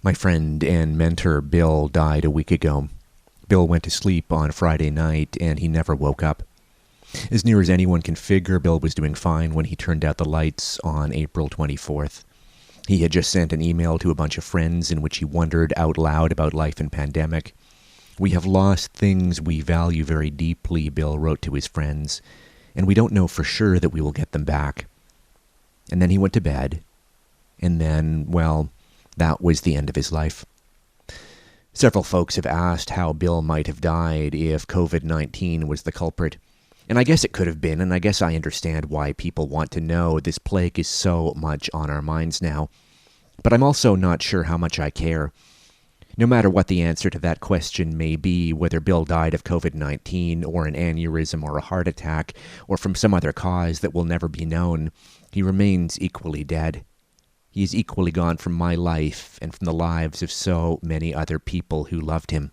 My friend and mentor, Bill, died a week ago. Bill went to sleep on Friday night, and he never woke up. As near as anyone can figure, Bill was doing fine when he turned out the lights on April 24th. He had just sent an email to a bunch of friends in which he wondered out loud about life and pandemic. "We have lost things we value very deeply," Bill wrote to his friends, "and we don't know for sure that we will get them back." And then he went to bed, and then, well, that was the end of his life. Several folks have asked how Bill might have died if COVID-19 was the culprit. And I guess it could have been, and I guess I understand why people want to know. This plague is so much on our minds now. But I'm also not sure how much I care. No matter what the answer to that question may be, whether Bill died of COVID-19 or an aneurysm or a heart attack or from some other cause that will never be known, he remains equally dead. He is equally gone from my life and from the lives of so many other people who loved him.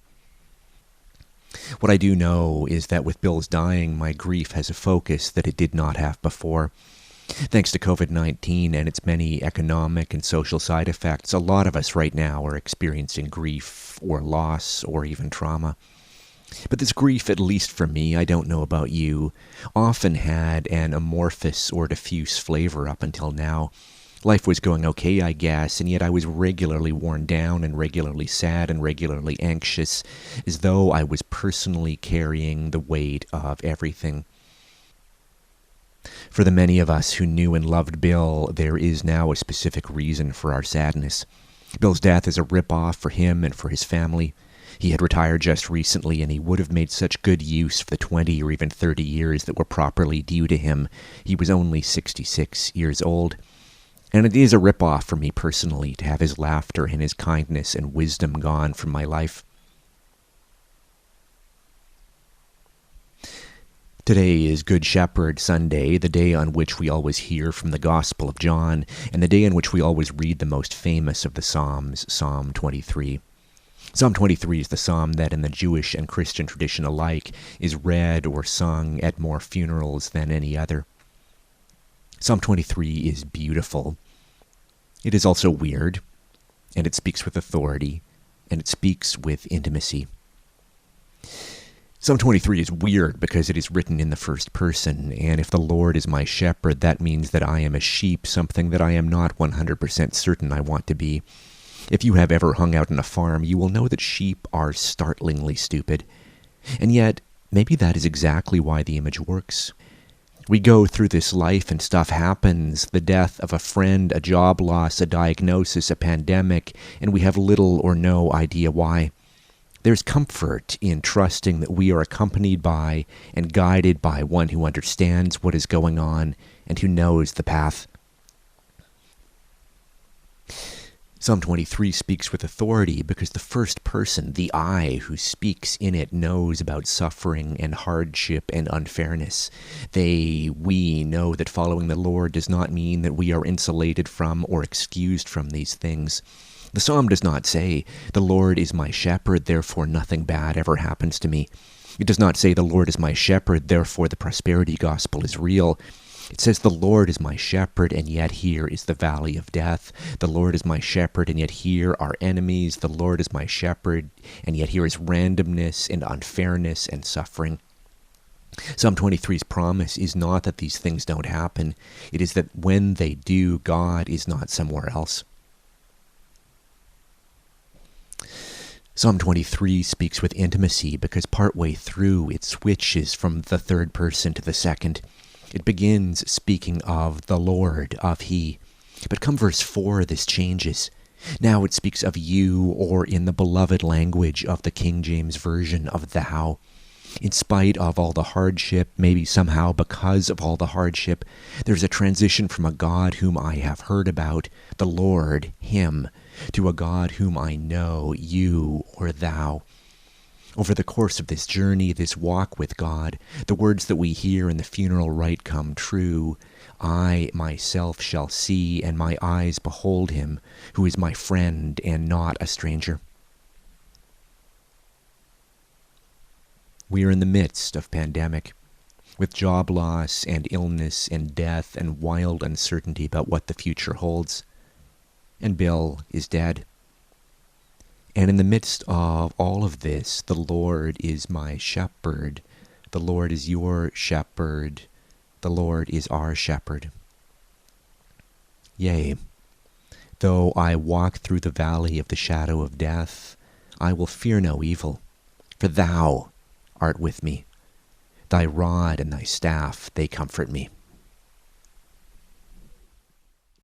What I do know is that with Bill's dying, my grief has a focus that it did not have before. Thanks to COVID-19 and its many economic and social side effects, a lot of us right now are experiencing grief or loss or even trauma. But this grief, at least for me, I don't know about you, often had an amorphous or diffuse flavor up until now. Life was going okay, I guess, and yet I was regularly worn down and regularly sad and regularly anxious, as though I was personally carrying the weight of everything. For the many of us who knew and loved Bill, there is now a specific reason for our sadness. Bill's death is a rip-off for him and for his family. He had retired just recently, and he would have made such good use of the 20 or even 30 years that were properly due to him. He was only 66 years old. And it is a rip-off for me personally to have his laughter and his kindness and wisdom gone from my life. Today is Good Shepherd Sunday, the day on which we always hear from the Gospel of John, and the day on which we always read the most famous of the Psalms, Psalm 23. Psalm 23 is the psalm that in the Jewish and Christian tradition alike is read or sung at more funerals than any other. Psalm 23 is beautiful. It is also weird, and it speaks with authority, and it speaks with intimacy. Psalm 23 is weird because it is written in the first person, and if the Lord is my shepherd, that means that I am a sheep, something that I am not 100% certain I want to be. If you have ever hung out on a farm, you will know that sheep are startlingly stupid. And yet, maybe that is exactly why the image works. We go through this life and stuff happens, the death of a friend, a job loss, a diagnosis, a pandemic, and we have little or no idea why. There's comfort in trusting that we are accompanied by and guided by one who understands what is going on and who knows the path. Psalm 23 speaks with authority because the first person, the I who speaks in it, knows about suffering and hardship and unfairness. We know that following the Lord does not mean that we are insulated from or excused from these things. The psalm does not say, "The Lord is my shepherd, therefore nothing bad ever happens to me." It does not say, "The Lord is my shepherd, therefore the prosperity gospel is real." It says, "The Lord is my shepherd, and yet here is the valley of death. The Lord is my shepherd, and yet here are enemies. The Lord is my shepherd, and yet here is randomness and unfairness and suffering." Psalm 23's promise is not that these things don't happen. It is that when they do, God is not somewhere else. Psalm 23 speaks with intimacy because partway through it switches from the third person to the second. It begins speaking of the Lord, of He. But come verse 4, this changes. Now it speaks of you, or in the beloved language of the King James Version, of thou. In spite of all the hardship, maybe somehow because of all the hardship, there's a transition from a God whom I have heard about, the Lord, Him, to a God whom I know, you or thou. Over the course of this journey, this walk with God, the words that we hear in the funeral rite come true. I myself shall see, and my eyes behold him, who is my friend and not a stranger. We are in the midst of pandemic, with job loss and illness and death and wild uncertainty about what the future holds. And Bill is dead. And in the midst of all of this, the Lord is my shepherd. The Lord is your shepherd. The Lord is our shepherd. Yea, though I walk through the valley of the shadow of death, I will fear no evil, for thou art with me. Thy rod and thy staff, they comfort me.